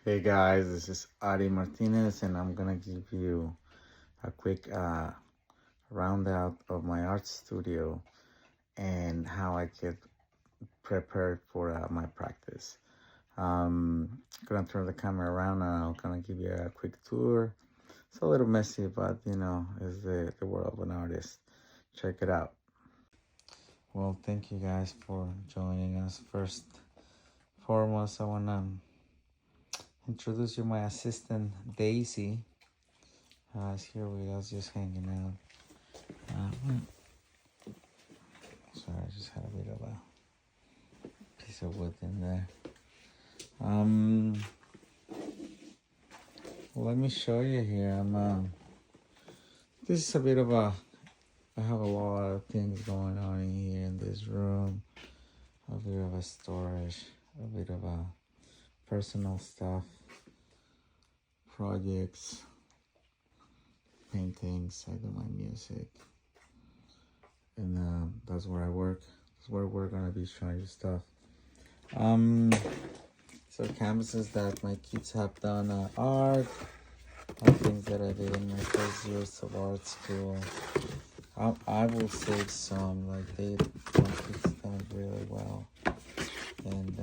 Hey guys, this is Ari Martinez, and I'm gonna give you a quick roundout of my art studio and how I get prepared for my practice. Gonna turn the camera around and I'm gonna give you a quick tour. It's a little messy, but it's the world of an artist. Check it out. Well, thank you guys for joining us. First, foremost, I wanna introduce you my assistant Daisy. Is here with us, just hanging out. Sorry, I just had a bit of a piece of wood in there. Let me show you here. This is a bit of I have a lot of things going on in here in this room. A bit of a storage, a bit of a personal stuff, projects, paintings. I do my music, and that's where I work. That's where we're gonna be showing you stuff. So canvases that my kids have done art, things that I did in my first years of art school. I will save some, like my kids done really well, and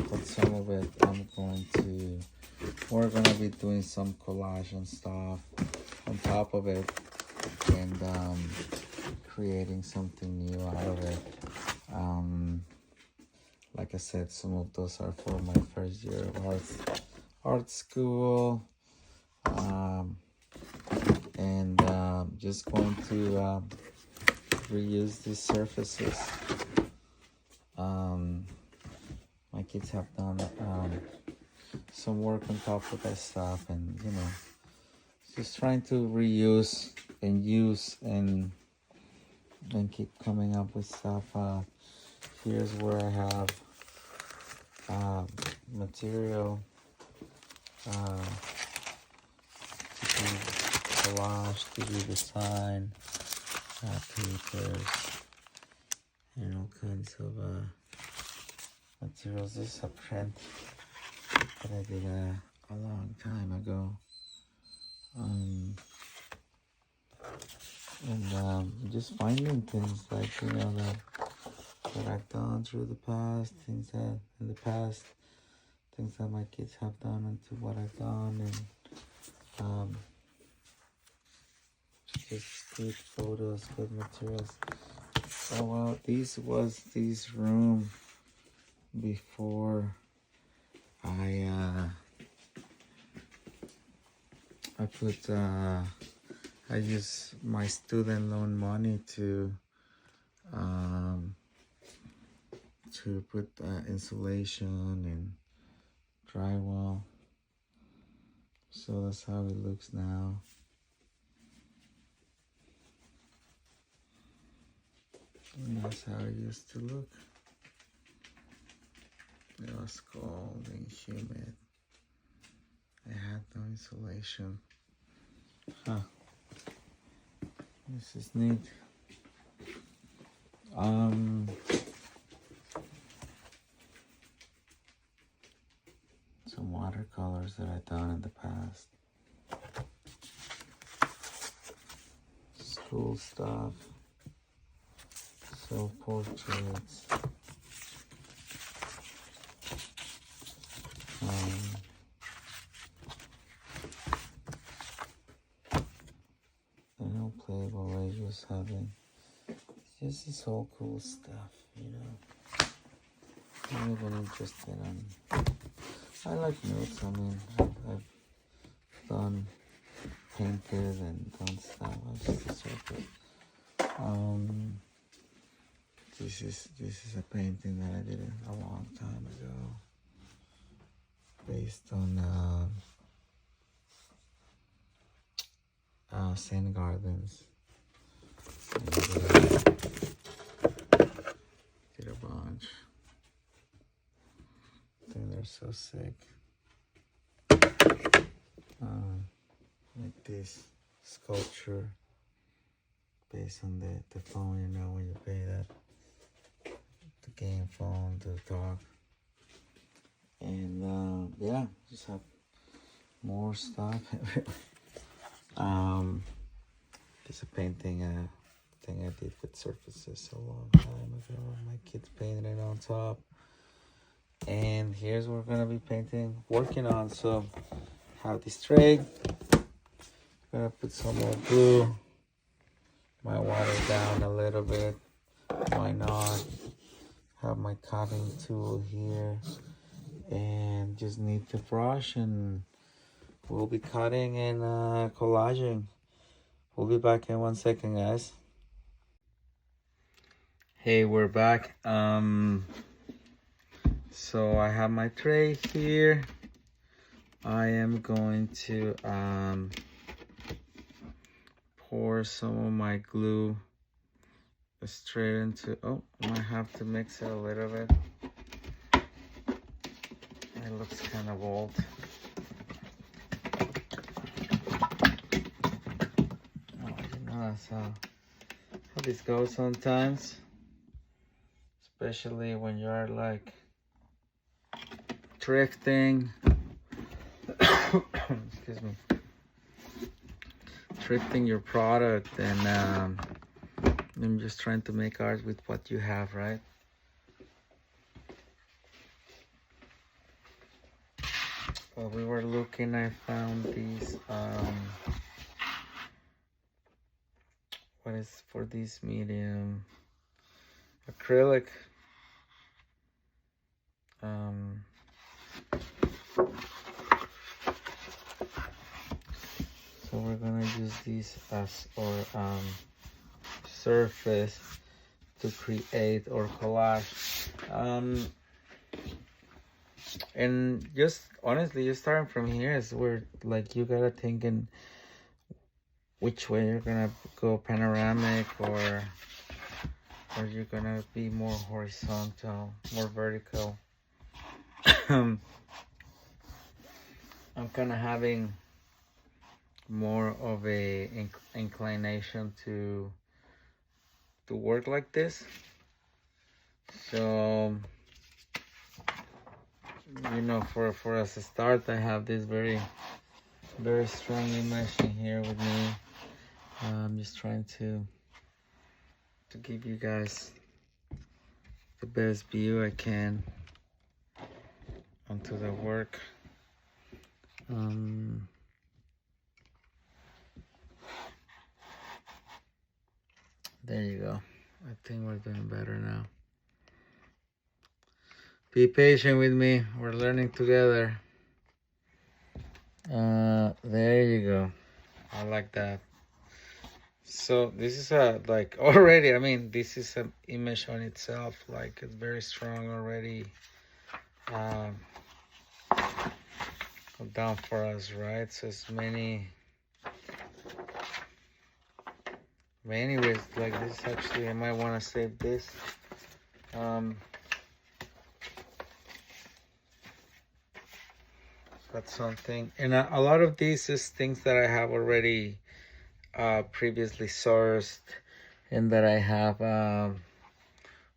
but some of it we're gonna be doing some collage and stuff on top of it, and creating something new out of it. Like I said, some of those are for my first year of art school, and just going to reuse these surfaces. My kids have done some work on top of that stuff, and just trying to reuse and use and keep coming up with stuff. Here's where I have material to do collage, to do design, papers, and all kinds of materials. This is a print that I did a long time ago. And just finding things like that I've done through the past, things that my kids have done into what I've done, and just good photos, good materials. Oh wow, this room before I use my student loan money to put insulation and drywall. So that's how it looks now. And that's how it used to look. It was cold and humid. I had no insulation. This is neat. Some watercolors that I've done in the past. School stuff. Self-portraits. Playable I just having. Just this whole cool stuff, I'm even interested in. I like notes. I mean, I've done painted and done stuff. I just sort of. This is a painting that I did a long time ago, based on Zen Gardens. And, did a bunch. I think they're so sick. Like this sculpture based on the phone, when you pay the game phone to talk. And yeah, just have more stuff. It's a painting thing I did with surfaces a long time ago. My kids painted it on top. And here's what we're gonna be working on. So have this tray. Gonna put some more glue. Might water it down a little bit. Why not? Have my cutting tool here. And just need the brush, and we'll be cutting and collaging. We'll be back in 1 second, guys. Hey, we're back. So I have my tray here. I am going to pour some of my glue straight into, oh, I might have to mix it a little bit. It looks kind of old. Oh, you know, that's how this goes sometimes. Especially when you're like thrifting. Excuse me. Thrifting your product, and I'm just trying to make art with what you have, right? While we were looking, I found these what is for this medium? Acrylic. So we're gonna use these as our surface to create our collage. And just honestly, just starting from here is where like you gotta think in which way you're gonna go, panoramic or you're gonna be more horizontal, more vertical. I'm kind of having more of a inclination to work like this. So, you know, for as a start, I have this very strong image in here with me. I'm just trying to give you guys the best view I can onto the work. There you go. I think we're doing better now. Be patient with me. We're learning together. There you go. I like that. So this is like already, I mean, this is an image on itself. Like it's very strong already. Down for us, right? So it's many ways like this. Actually, I might want to save this. That's something, and a lot of these is things that I have already previously sourced, and that I have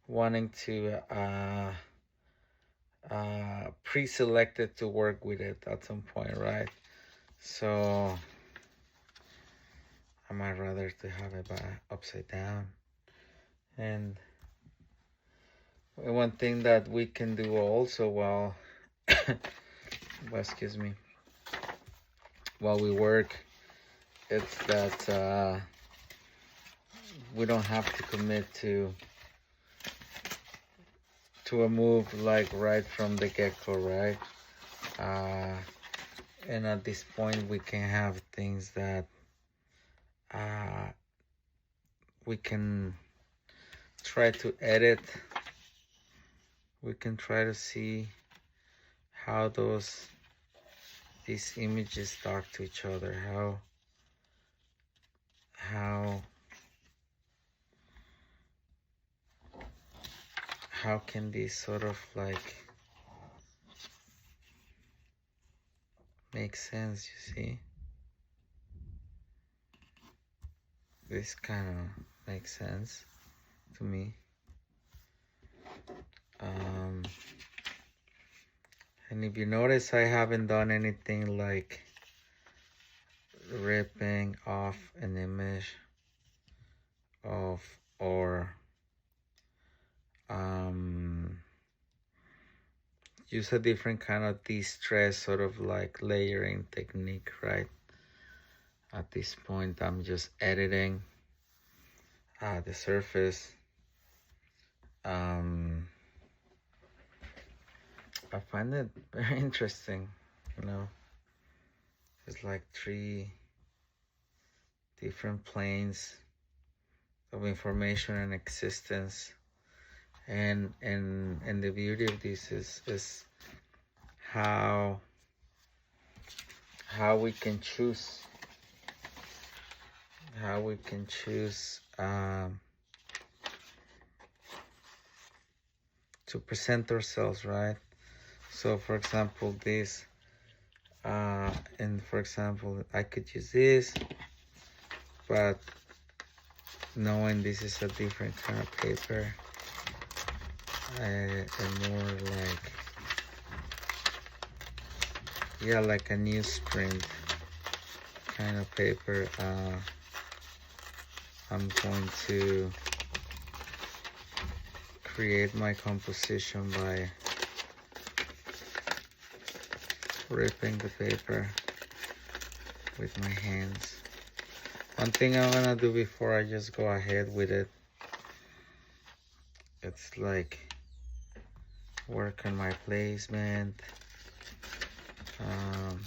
wanting to pre-selected to work with it at some point, right? So I might rather to have it upside down. And one thing that we can do also while excuse me, while we work, it's that we don't have to commit to a move like right from the get-go, right? And at this point we can have things that we can try to edit. We can try to see how these images talk to each other, how can these sort of like make sense, you see? This kind of makes sense to me. And if you notice, I haven't done anything like ripping off an image of or use a different kind of de-stress sort of like layering technique, right? At this point, I'm just editing the surface. I find it very interesting, you know. It's like 3 different planes of information and existence, and the beauty of this is how we can choose to present ourselves, right? So for example, this and for example, I could use this, but knowing this is a different kind of paper, and more like, yeah, like a newsprint kind of paper, I'm going to create my composition by ripping the paper with my hands. One thing I'm gonna do before I just go ahead with it, it's like work on my placement. I'm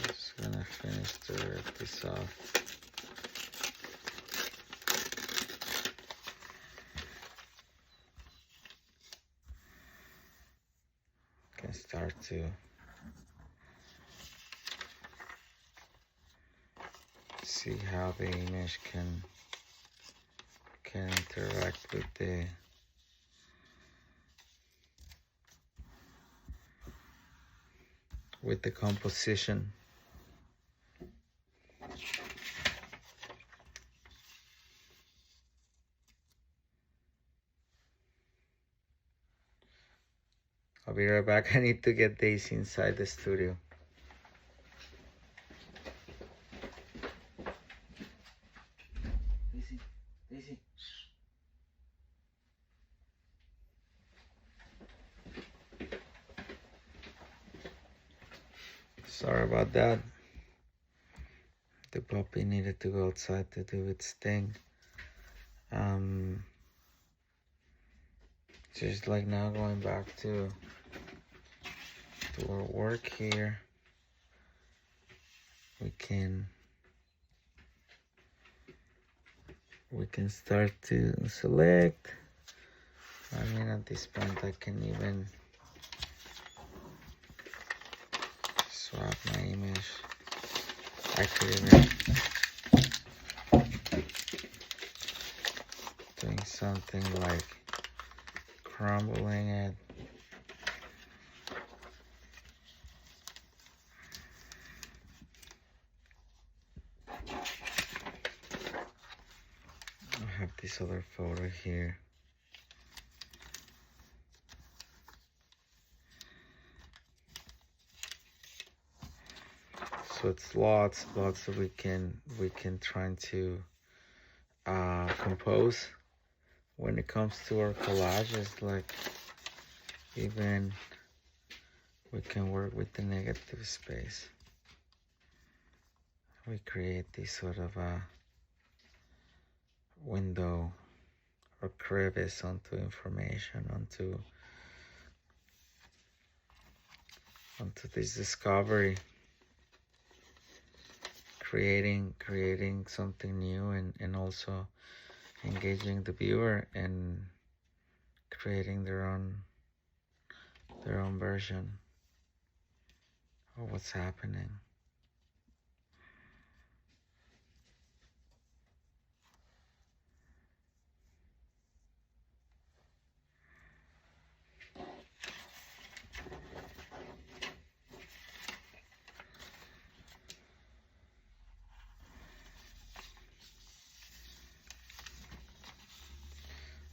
just gonna finish to rip this off. Can start to see how the image can interact with the composition. I'll be right back. I need to get Daisy inside the studio. Daisy. Sorry about that. The puppy needed to go outside to do its thing. Just like now going back to our work here, we can start to select. I mean, at this point I can even swap my image. I could even doing something like crumbling it. I have this other photo here. So it's lots that we can try to compose. When it comes to our collages, like even we can work with the negative space. We create this sort of a window or crevice onto information, onto this discovery, creating something new, and also engaging the viewer and creating their own version of what's happening.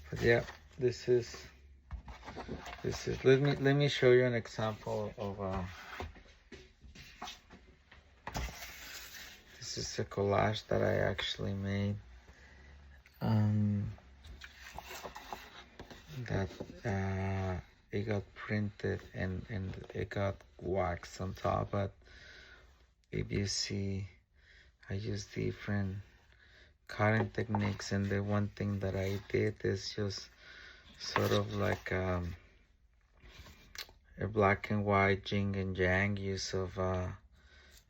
For yeah, this is let me show you an example of this is a collage that I actually made. That it got printed and it got wax on top, but if you see, I use different cutting techniques, and the one thing that I did is just sort of like a black and white yin and yang use of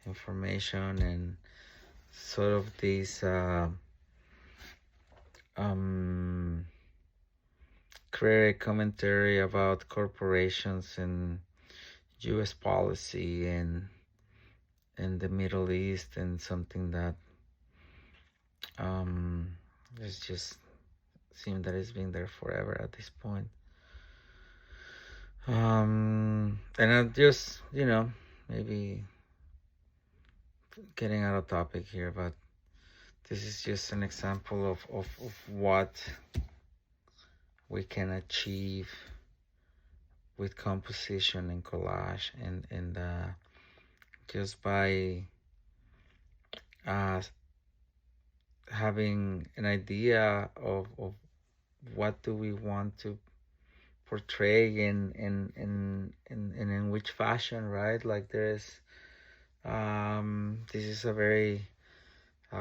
information, and sort of these create a commentary about corporations and US policy and in the Middle East, and something that it's just seems that it's been there forever at this point. And I'm just, maybe getting out of topic here, but this is just an example of what we can achieve with composition and collage, and just by having an idea of what do we want to portray in which fashion, right? Like there's this is a very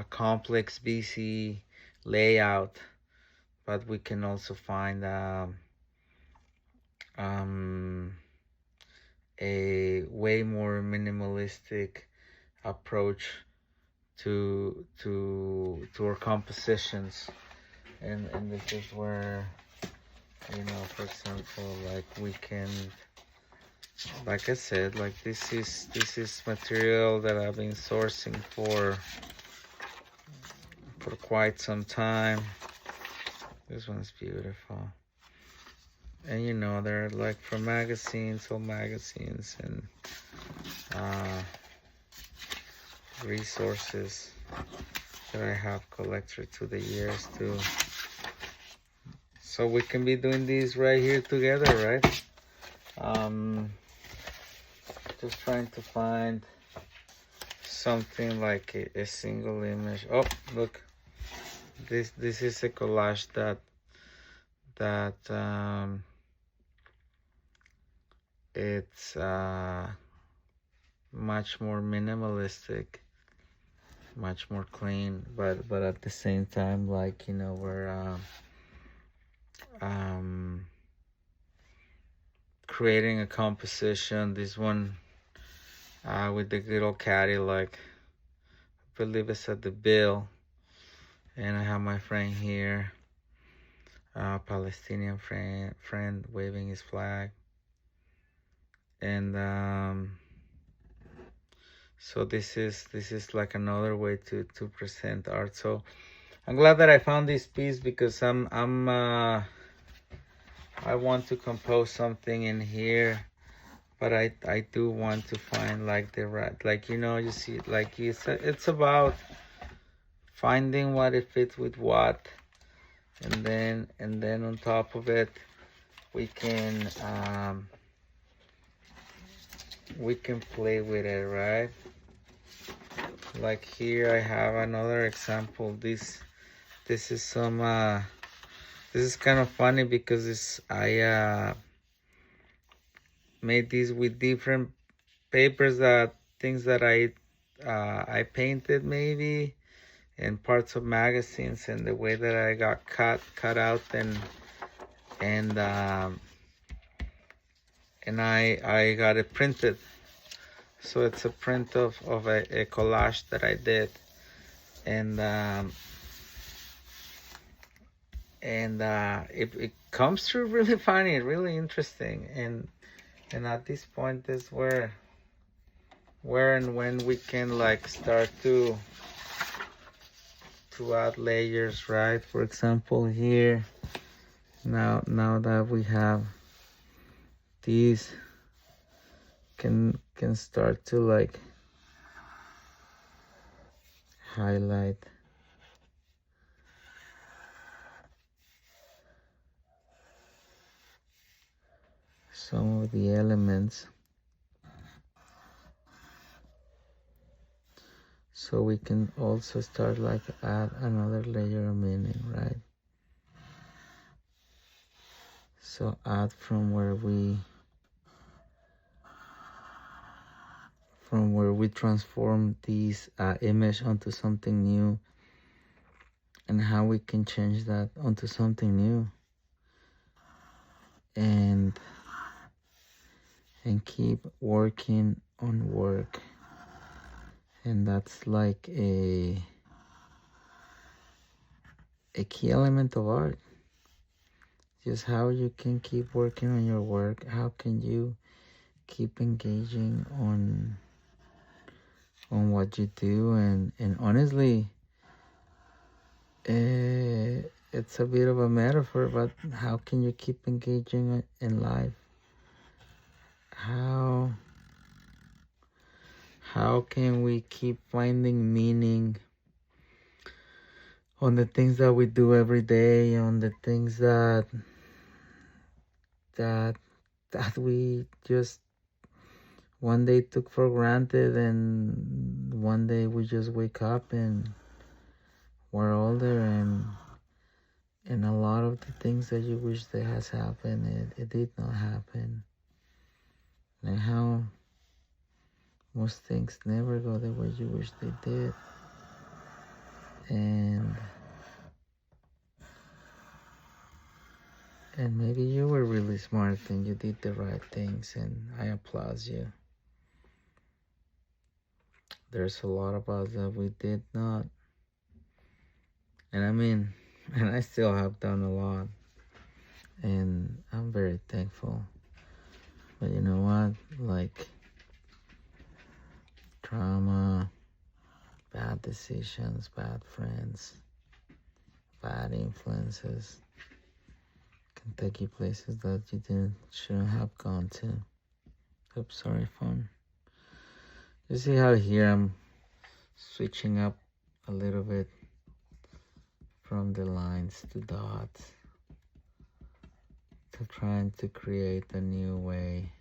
complex busy layout, but we can also find a way more minimalistic approach to our compositions, and this is where, for example, like we can, like I said, like this is material that I've been sourcing for quite some time. This one's beautiful. And they're like from magazines, old magazines, and resources that I have collected through the years too. So we can be doing these right here together, right? Just trying to find something like a single image. Oh, look, this is a collage that it's much more minimalistic, much more clean, but at the same time, like, we're creating a composition. This one with the little Cadillac, I believe it's at the bill, and I have my friend here, Palestinian friend waving his flag, and so this is like another way to present art. So I'm glad that I found this piece, because I want to compose something in here, but I do want to find like the right, like, you see, like it's about finding what it fits with what, and then on top of it we can play with it, right? Like here I have another example. This is some this is kind of funny, because I made these with different papers, things that I painted maybe, and parts of magazines, and the way that I got cut out, and I got it printed. So it's a print of a collage that I did, and it comes through really funny, really interesting, and at this point is where and when we can like start to add layers, right? For example, here now that we have these, can start to like highlight some of the elements so we can also start like add another layer of meaning, right? So add from where we transform this image onto something new, and how we can change that onto something new, and keep working on work. And that's like a key element of art. Just how you can keep working on your work, how can you keep engaging on what you do. And honestly, it's a bit of a metaphor, but how can you keep engaging in life? How can we keep finding meaning on the things that we do every day, on the things that we just one day took for granted, and one day we just wake up and we're older, and a lot of the things that you wish that has happened, it did not happen. And how most things never go the way you wish they did. And maybe you were really smart and you did the right things, and I applaud you. There's a lot of us that we did not. And I mean, and I still have done a lot. And I'm very thankful. But you know what? Like, trauma, bad decisions, bad friends, bad influences can take you places that you shouldn't have gone to. Oops, sorry, phone. You see how here I'm switching up a little bit from the lines to dots, to trying to create a new way,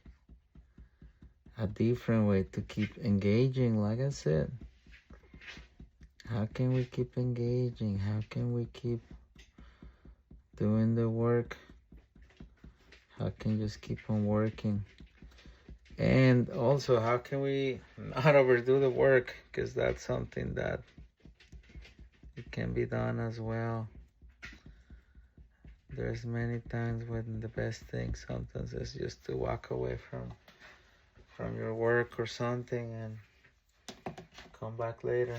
a different way to keep engaging. Like I said, how can we keep engaging? How can we keep doing the work? How can you just keep on working? And also, how can we not overdo the work? Because that's something that it can be done as well. There's many times when the best thing sometimes is just to walk away from your work or something and come back later.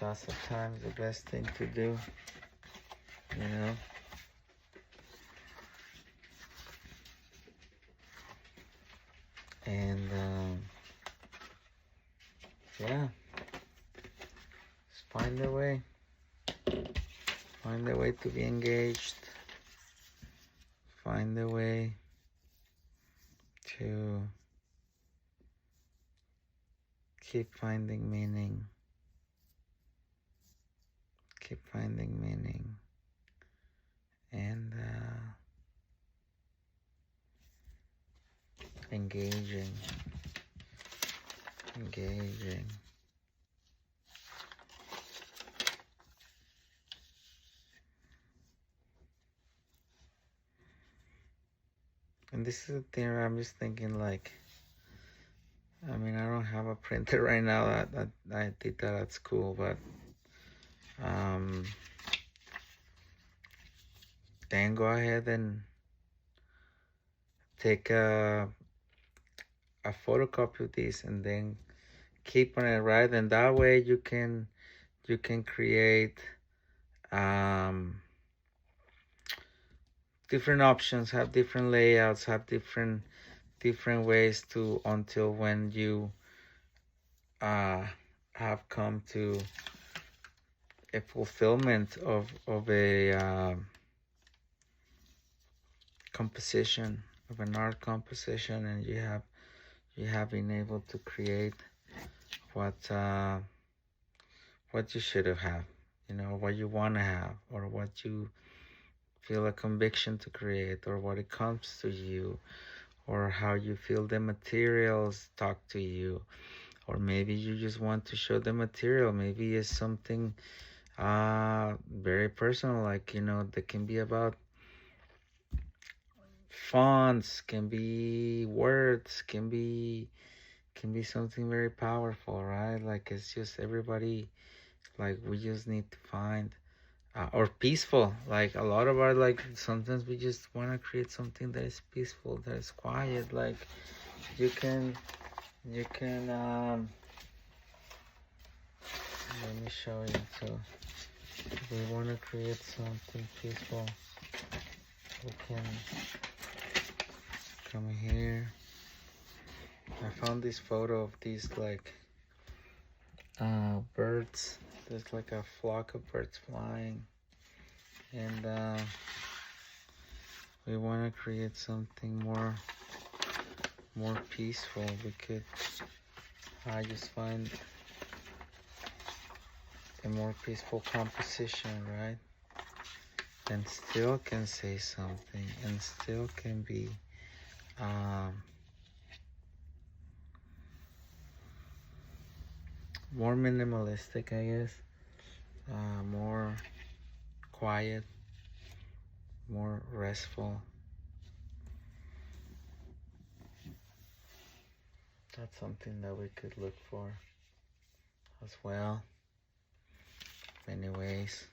That's at times the best thing to do, you know. And yeah, just find a way to be engaged, find a way to keep finding meaning, and engaging. And this is the thing where I'm just thinking, like, I mean, I don't have a printer right now. That I did that at school, but then go ahead and take a photocopy of this, and then keep on it, right? And that way you can create different options, have different layouts, have different ways to, until when you have come to a fulfillment of a composition, of an art composition, and you have been able to create what you should have, what you want to have, or what you feel a conviction to create, or what it comes to you, or how you feel the materials talk to you, or maybe you just want to show the material. Maybe it's something very personal, like that can be about fonts, can be words, can be something very powerful, right? Like it's just everybody, like we just need to find or peaceful. Like a lot of our, like sometimes we just want to create something that is peaceful, that is quiet. Like you can let me show you. So if we want to create something peaceful, we can come here. I found this photo of these like birds. There's like a flock of birds flying, and we want to create something more peaceful. We could just find a more peaceful composition, right? And still can say something, and still can be more minimalistic, I guess, more quiet, more restful. That's something that we could look for as well. Many ways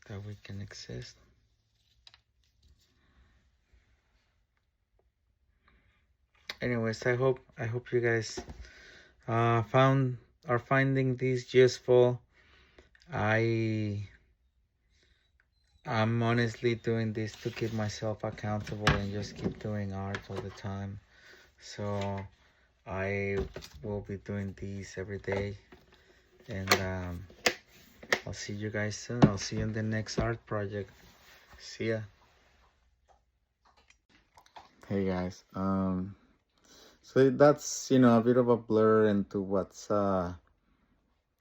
that we can exist. Anyways, I hope you guys are finding these useful. I'm honestly doing this to keep myself accountable and just keep doing art all the time. So I will be doing these every day, and I'll see you guys soon. I'll see you in the next art project. See ya. Hey guys. So that's a bit of a blur into what's the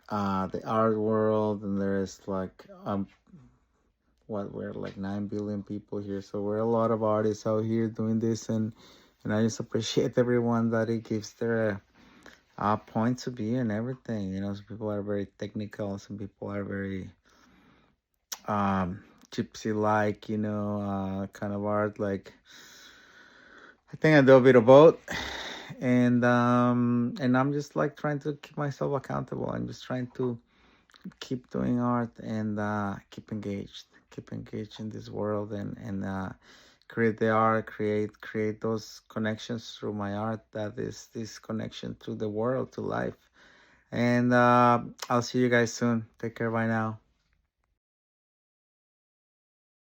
art world, and there's like we're like 9 billion people here, so we're a lot of artists out here doing this, and I just appreciate everyone that it gives their point to be and everything. Some people are very technical, some people are very gypsy like, kind of art. Like I think I do a bit of both, and I'm just like trying to keep myself accountable. I'm just trying to keep doing art and keep engaged in this world, and create the art, create those connections through my art. That is this connection to the world, to life. And I'll see you guys soon. Take care. Bye now.